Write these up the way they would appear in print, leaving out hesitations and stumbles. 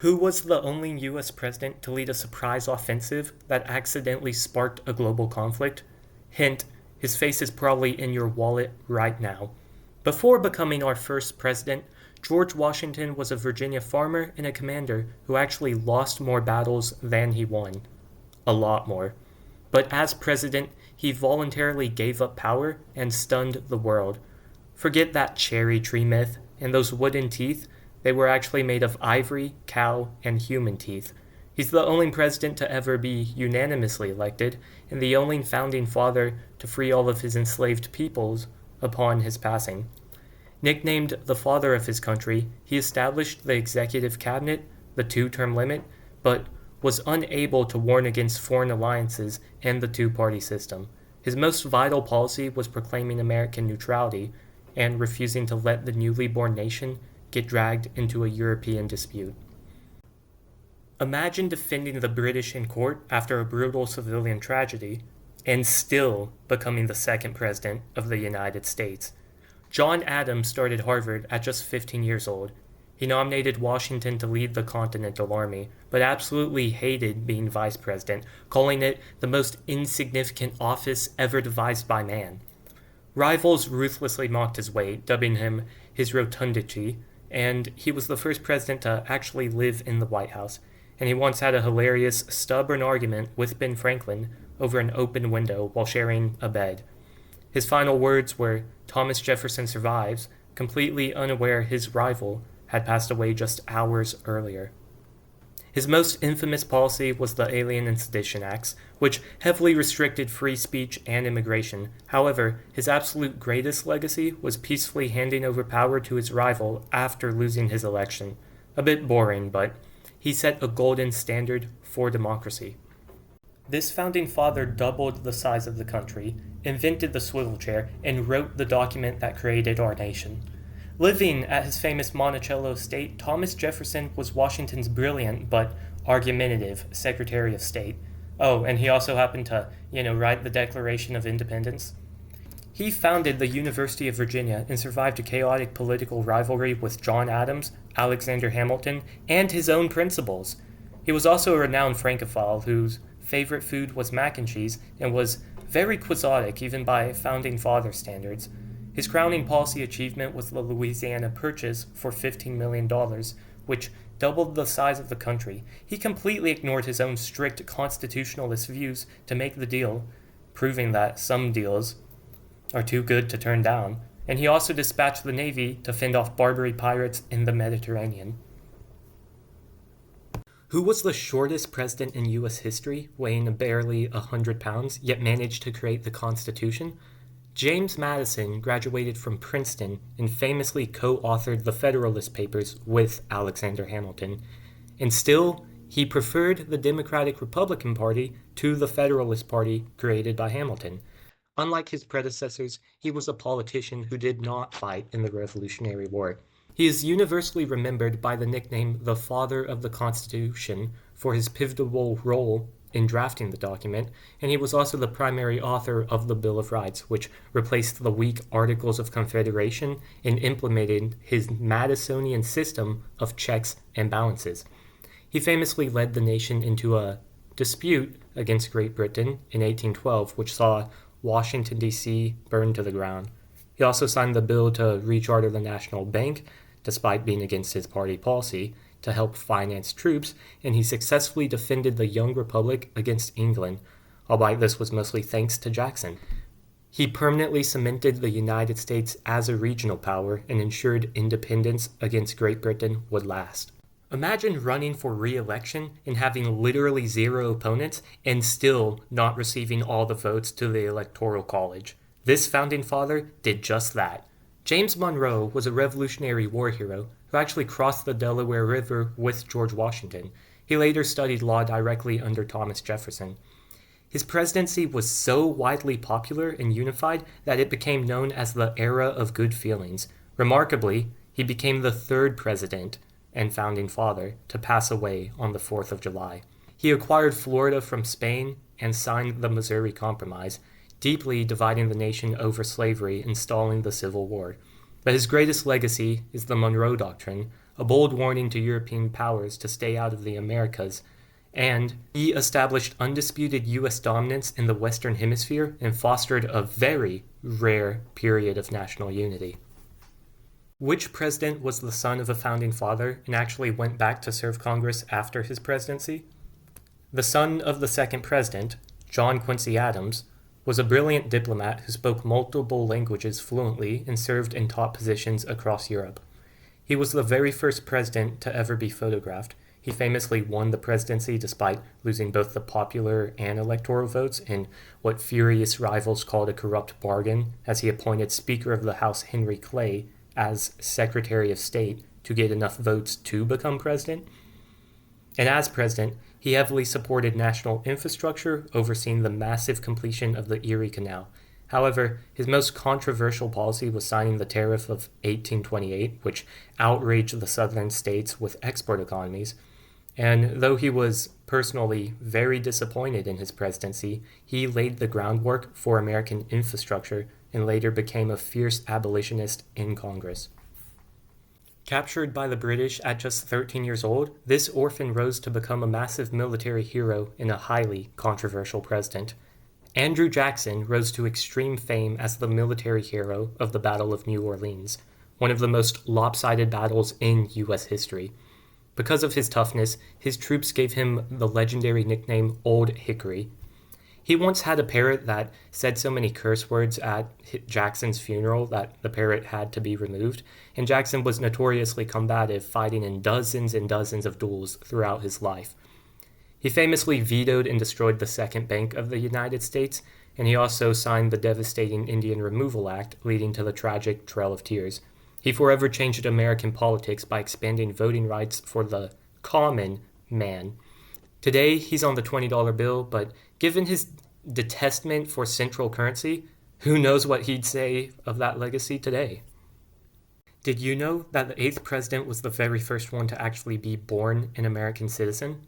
Who was the only US president to lead a surprise offensive that accidentally sparked a global conflict? Hint, his face is probably in your wallet right now. Before becoming our first president, George Washington was a Virginia farmer and a commander who actually lost more battles than he won. A lot more. But as president, he voluntarily gave up power and stunned the world. Forget that cherry tree myth and those wooden teeth. They were actually made of ivory, cow, and human teeth. He's the only president to ever be unanimously elected, and the only founding father to free all of his enslaved peoples upon his passing. Nicknamed the father of his country, he established the executive cabinet, the two-term limit, but was unable to warn against foreign alliances and the two-party system. His most vital policy was proclaiming American neutrality and refusing to let the newly born nation get dragged into a European dispute. Imagine defending the British in court after a brutal civilian tragedy and still becoming the second president of the United States. John Adams started Harvard at just 15 years old. He nominated Washington to lead the Continental Army, but absolutely hated being vice president, calling it the most insignificant office ever devised by man. Rivals ruthlessly mocked his weight, dubbing him his rotundity, and he was the first president to actually live in the White House, and he once had a hilarious, stubborn argument with Ben Franklin over an open window while sharing a bed. His final words were, "Thomas Jefferson survives," completely unaware his rival had passed away just hours earlier. His most infamous policy was the Alien and Sedition Acts, which heavily restricted free speech and immigration. However, his absolute greatest legacy was peacefully handing over power to his rival after losing his election. A bit boring, but he set a golden standard for democracy. This founding father doubled the size of the country, invented the swivel chair, and wrote the document that created our nation. Living at his famous Monticello estate, Thomas Jefferson was Washington's brilliant but argumentative Secretary of State. Oh, and he also happened to, write the Declaration of Independence. He founded the University of Virginia and survived a chaotic political rivalry with John Adams, Alexander Hamilton, and his own principles. He was also a renowned Francophile whose favorite food was mac and cheese and was very quixotic even by founding father standards. His crowning policy achievement was the Louisiana Purchase for $15 million, which doubled the size of the country. He completely ignored his own strict constitutionalist views to make the deal, proving that some deals are too good to turn down, and he also dispatched the Navy to fend off Barbary pirates in the Mediterranean. Who was the shortest president in U.S. history, weighing barely 100 pounds, yet managed to create the Constitution? James Madison graduated from Princeton and famously co-authored the Federalist Papers with Alexander Hamilton. And still, he preferred the Democratic-Republican Party to the Federalist Party created by Hamilton. Unlike his predecessors, he was a politician who did not fight in the Revolutionary War. He is universally remembered by the nickname the Father of the Constitution for his pivotal role in drafting the document, and he was also the primary author of the Bill of Rights, which replaced the weak Articles of Confederation and implemented his Madisonian system of checks and balances. He famously led the nation into a dispute against Great Britain in 1812, which saw Washington, D.C. burned to the ground. He also signed the bill to recharter the National Bank, despite being against his party policy, to help finance troops, and he successfully defended the young republic against England, albeit this was mostly thanks to Jackson. He permanently cemented the United States as a regional power and ensured independence against Great Britain would last. Imagine running for re-election and having literally zero opponents and still not receiving all the votes to the Electoral College. This founding father did just that. James Monroe was a Revolutionary War hero who actually crossed the Delaware River with George Washington. He later studied law directly under Thomas Jefferson. His presidency was so widely popular and unified that it became known as the Era of Good Feelings. Remarkably, he became the third president and founding father to pass away on the 4th of July. He acquired Florida from Spain and signed the Missouri Compromise, deeply dividing the nation over slavery and stalling the Civil War. But his greatest legacy is the Monroe Doctrine, a bold warning to European powers to stay out of the Americas, and he established undisputed U.S. dominance in the Western Hemisphere and fostered a very rare period of national unity. Which president was the son of a founding father and actually went back to serve Congress after his presidency? The son of the second president, John Quincy Adams, was a brilliant diplomat who spoke multiple languages fluently and served in top positions across Europe. He was the very first president to ever be photographed. He famously won the presidency despite losing both the popular and electoral votes in what furious rivals called a corrupt bargain, as he appointed Speaker of the House Henry Clay as Secretary of State to get enough votes to become president. And as president, he heavily supported national infrastructure, overseeing the massive completion of the Erie Canal. However, his most controversial policy was signing the Tariff of 1828, which outraged the southern states with export economies. And though he was personally very disappointed in his presidency, he laid the groundwork for American infrastructure and later became a fierce abolitionist in Congress. Captured by the British at just 13 years old, this orphan rose to become a massive military hero and a highly controversial president. Andrew Jackson rose to extreme fame as the military hero of the Battle of New Orleans, one of the most lopsided battles in U.S. history. Because of his toughness, his troops gave him the legendary nickname Old Hickory. He once had a parrot that said so many curse words at Jackson's funeral that the parrot had to be removed, and Jackson was notoriously combative, fighting in dozens and dozens of duels throughout his life. He famously vetoed and destroyed the Second Bank of the United States, and he also signed the devastating Indian Removal Act, leading to the tragic Trail of Tears. He forever changed American politics by expanding voting rights for the common man. Today, he's on the $20 bill, but given his detestment for central currency, who knows what he'd say of that legacy today? Did you know that the 8th president was the very first one to actually be born an American citizen?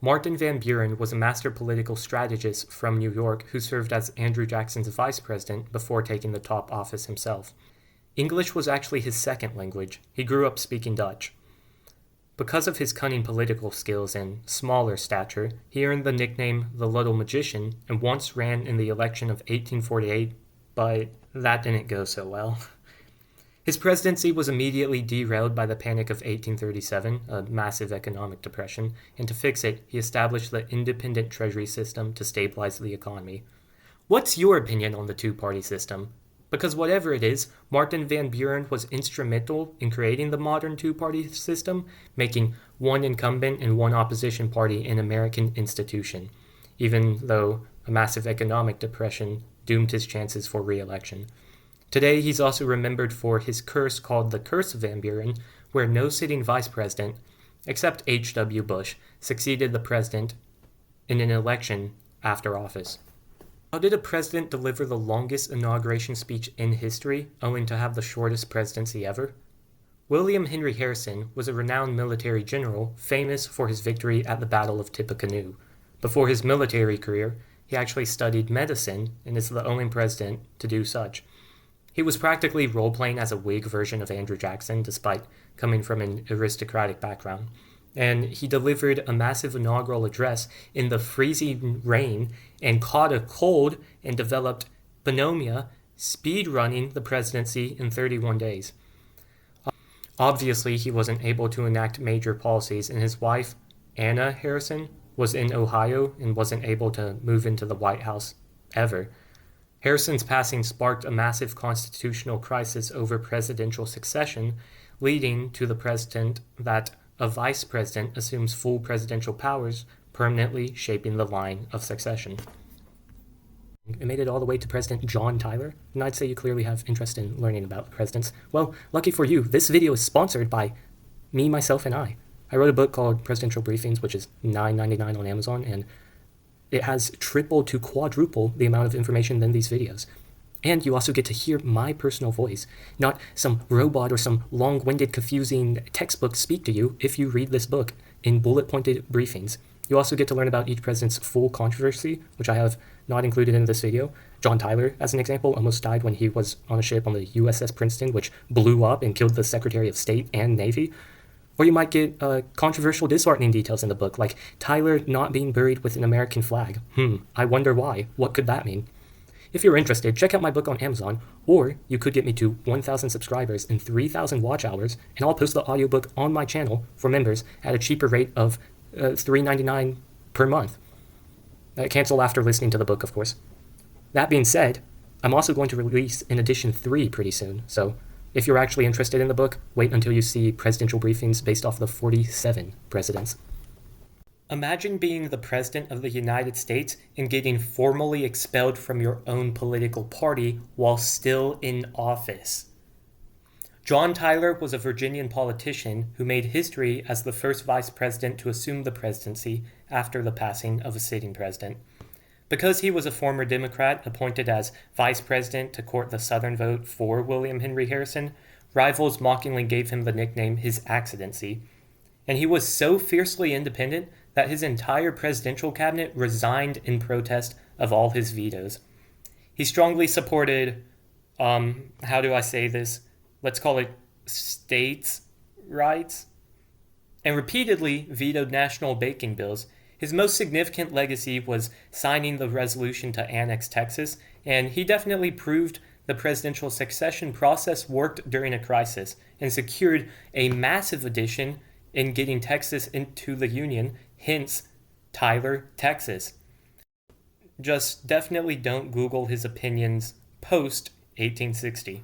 Martin Van Buren was a master political strategist from New York who served as Andrew Jackson's vice president before taking the top office himself. English was actually his second language. He grew up speaking Dutch. Because of his cunning political skills and smaller stature, he earned the nickname the Little Magician and once ran in the election of 1848, but that didn't go so well. His presidency was immediately derailed by the Panic of 1837, a massive economic depression, and to fix it, he established the independent treasury system to stabilize the economy. What's your opinion on the two-party system? Because whatever it is, Martin Van Buren was instrumental in creating the modern two-party system, making one incumbent and one opposition party an American institution, even though a massive economic depression doomed his chances for re-election. Today, he's also remembered for his curse called the Curse of Van Buren, where no sitting vice president, except H.W. Bush, succeeded the president in an election after office. How did a president deliver the longest inauguration speech in history, owing to have the shortest presidency ever? William Henry Harrison was a renowned military general, famous for his victory at the Battle of Tippecanoe. Before his military career, he actually studied medicine and is the only president to do such. He was practically role-playing as a Whig version of Andrew Jackson, despite coming from an aristocratic background. And he delivered a massive inaugural address in the freezing rain and caught a cold and developed pneumonia, speed-running the presidency in 31 days. Obviously, he wasn't able to enact major policies, and his wife, Anna Harrison, was in Ohio and wasn't able to move into the White House ever. Harrison's passing sparked a massive constitutional crisis over presidential succession, leading to the precedent that a vice president assumes full presidential powers, permanently shaping the line of succession. It made it all the way to President John Tyler, and I'd say you clearly have interest in learning about presidents. Well, lucky for you, this video is sponsored by me, myself, and I. I wrote a book called Presidential Briefings, which is $9.99 on Amazon, and it has triple to quadruple the amount of information than these videos. And you also get to hear my personal voice, not some robot or some long-winded, confusing textbook speak to you if you read this book in bullet-pointed briefings. You also get to learn about each president's full controversy, which I have not included in this video. John Tyler, as an example, almost died when he was on a ship on the USS Princeton, which blew up and killed the Secretary of State and Navy. Or you might get controversial, disheartening details in the book, like Tyler not being buried with an American flag. I wonder why. What could that mean? If you're interested, check out my book on Amazon, or you could get me to 1,000 subscribers and 3,000 watch hours, and I'll post the audiobook on my channel for members at a cheaper rate of $3.99 per month. Cancel after listening to the book, of course. That being said, I'm also going to release an edition 3 pretty soon, so if you're actually interested in the book, wait until you see presidential briefings based off the 47 presidents. Imagine being the President of the United States and getting formally expelled from your own political party while still in office. John Tyler was a Virginian politician who made history as the first vice president to assume the presidency after the passing of a sitting president. Because he was a former Democrat appointed as vice president to court the Southern vote for William Henry Harrison, rivals mockingly gave him the nickname His Accidency. And he was so fiercely independent that his entire presidential cabinet resigned in protest of all his vetoes. He strongly supported, how do I say this? Let's call it states' rights, and repeatedly vetoed national banking bills. His most significant legacy was signing the resolution to annex Texas, and he definitely proved the presidential succession process worked during a crisis and secured a massive addition in getting Texas into the Union, hence Tyler, Texas. Just definitely don't Google his opinions post 1860.